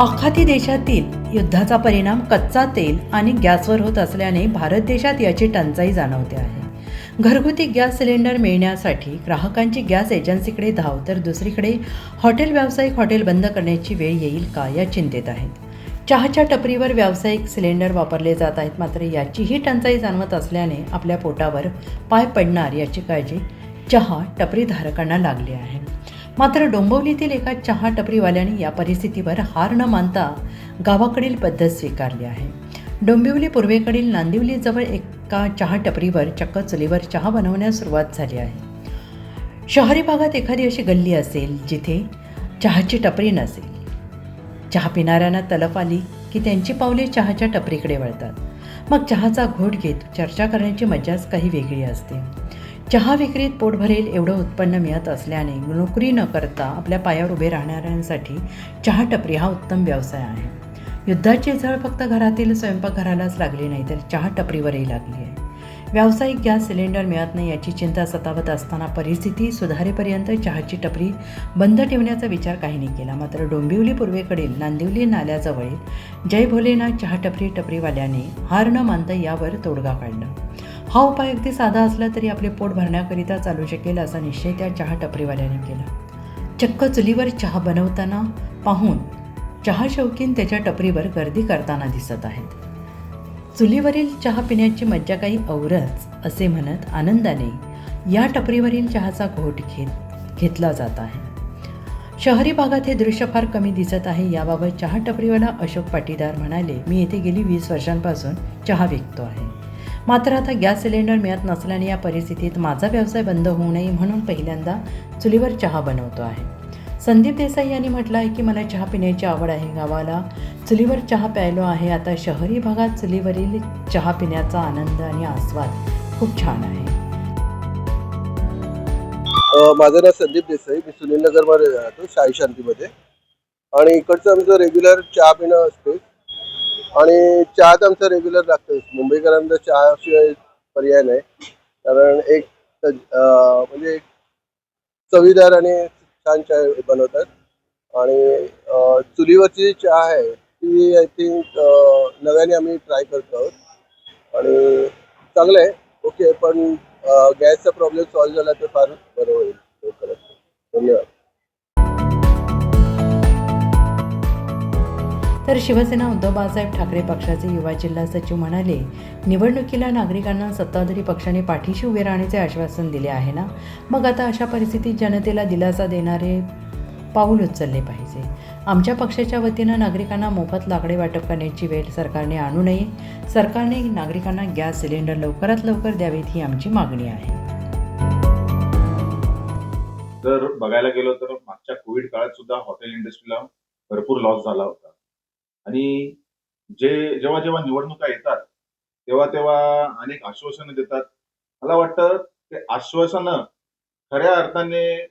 आखाती देशातील युद्धाचा परिणाम कच्चा तेल आणि गॅसवर होत असल्याने भारत देशात याची टंचाई जाणवते आहे. घरगुती गॅस सिलेंडर मिळण्यासाठी ग्राहकांची गॅस एजन्सीकडे धाव तर दुसरीकडे हॉटेल व्यावसायिक हॉटेल बंद करण्याची वेळ येईल का या चिंतेत आहेत. चहाच्या टपरीवर व्यावसायिक सिलेंडर वापरले जात आहेत, मात्र याचीही टंचाई जाणवत असल्याने आपल्या पोटावर पाय पडणार याची काळजी चहा टपरीधारकांना लागली आहे. मात्र डोंबिवलीतील एका चहा टपरीवाल्याने या परिस्थितीवर हार न मानता गावाकडील पद्धत स्वीकारली आहे. डोंबिवली पूर्वेकडील नांदिवलीजवळ एका चहा टपरीवर चक्क चुलीवर चहा बनवण्यास सुरुवात झाली आहे. शहरी भागात एखादी अशी गल्ली असेल जिथे चहाची टपरी नसेल. चहा पिणाऱ्यांना तलफ आली की त्यांची पावले चहाच्या टपरीकडे वळतात. मग चहाचा घोट घेत चर्चा करण्याची मजाच काही वेगळी असते. चहा विक्रीत पोट भरेल एवढं उत्पन्न मिळत असल्याने नोकरी न करता आपल्या पायावर उभे राहणाऱ्यांसाठी चहा टपरी हा उत्तम व्यवसाय आहे. युद्धाची झळ फक्त घरातील स्वयंपाकघरालाच लागली नाही तर चहा टपरीवरही लागली आहे. व्यावसायिक गॅस सिलेंडर मिळत नाही याची चिंता सतावत असताना परिस्थिती सुधारेपर्यंत चहाची टपरी बंद ठेवण्याचा विचार काहींनी केला. मात्र डोंबिवली पूर्वेकडील नांदिवली नाल्याजवळील जय भोलेनाथ चहा टपरीवाल्याने हार न मानता यावर तोडगा काढला. हा उपाय अगदी साधा असला तरी आपले पोट भरण्याकरिता चालू शकेल असा निश्चय त्या चहा टपरीवाल्याने केला. चक्क चुलीवर चहा बनवताना पाहून चहा शौकीन त्याच्या टपरीवर गर्दी करताना दिसत आहेत. चुलीवरील चहा पिण्याची मज्जा काही औरच असे म्हणत आनंदाने या टपरीवरील चहाचा घोट घेतला जात आहे. शहरी भागात हे दृश्य फार कमी दिसत आहे. याबाबत चहा टपरीवाला अशोक पाटीदार म्हणाले, मी येथे गेली 20 वर्षांपासून चहा विकतो आहे. मात्र आता गॅस सिलेंडर मिळत नसल्याने या परिस्थितीत माझा व्यवसाय बंद होऊ नये म्हणून पहिल्यांदा चुलीवर चहा बनवतो आहे. संदीप देसाई यांनी म्हटलं आहे की मला चहा पिण्याची आवड आहे. गावाला चुलीवर चहा प्यायलो आहे. आता शहरी भागात चुलीवरील चहा पिण्याचा आनंद आणि आस्वाद खूप छान आहे. माझं नाव संदीप देसाई. मी सुनीलनगरमध्ये राहतो, शाही शांतीमध्ये. आणि इकडचं आमचं रेग्युलर चहा पिणं असते आणि चहा तर आमचा रेग्युलर लागतोच. मुंबईकरांचा चहाशिवाय पर्याय नाही. कारण एक म्हणजे चवीदार आणि छान चहा बनवतात. आणि चुलीवरची चहा आहे ती आय थिंक नव्याने आम्ही ट्राय करतो आहोत आणि चांगलं आहे. ओके, पण गॅसचा प्रॉब्लेम सॉल्व्ह झाला तर फार बरं होईल. धन्यवाद. तर शिवसेना उद्धव बाळासाहेब ठाकरे पक्षाचे युवा जिल्हा सचिव म्हणाले, निवडणुकीला नागरिकांना सत्ताधारी पक्षाने पाठीशी उभे राहण्याचे आश्वासन दिले आहे ना, मग आता अशा परिस्थितीत जनतेला दिलासा देणारे पाऊल उचलले पाहिजे. आमच्या पक्षाच्या वतीनं नागरिकांना मोफत लाकडे वाटप करण्याची वेळ सरकारने आणू नये. सरकारने नागरिकांना गॅस सिलेंडर लवकरात लवकर द्यावेत ही आमची मागणी आहे. जर बघायला गेलो तर मागच्या कोविड काळात सुद्धा हॉटेल इंडस्ट्रीला भरपूर लॉस झाला होता. आणि जेव्हा जेव्हा निवडणुका येतात तेव्हा तेव्हा अनेक आश्वासनं देतात. मला वाटतं ते आश्वासनं खऱ्या अर्थाने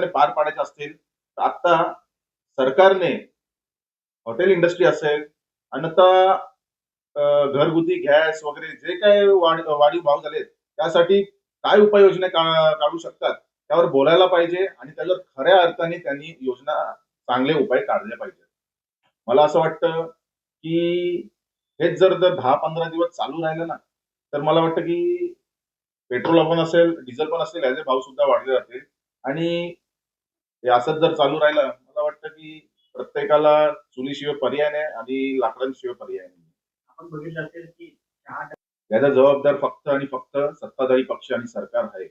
पार पाडायचे असतील तर आता सरकारने हॉटेल इंडस्ट्री असेल आणि आता घरगुती गॅस वगैरे जे काय वाढीव भाव झाले त्यासाठी काय उपाययोजना काढू शकतात त्यावर बोलायला पाहिजे आणि त्याच्यावर खऱ्या अर्थाने त्यांनी योजना चांगले उपाय काढले पाहिजे. मला असं वाटतं की हेच जर 10-15 दिवस चालू राहिलं ना तर मला वाटतं की पेट्रोल पण असेल, डिझेल पण असेल, याचे भाव सुद्धा वाढले जातील. आणि हे असंच जर चालू राहिलं मला वाटतं की प्रत्येकाला चुलीशिवाय पर्याय नाही आणि लाकडांशिवाय पर्याय नाही. आपण बघितलं असेल की याचा जबाबदार फक्त आणि फक्त सत्ताधारी पक्ष आणि सरकार आहे.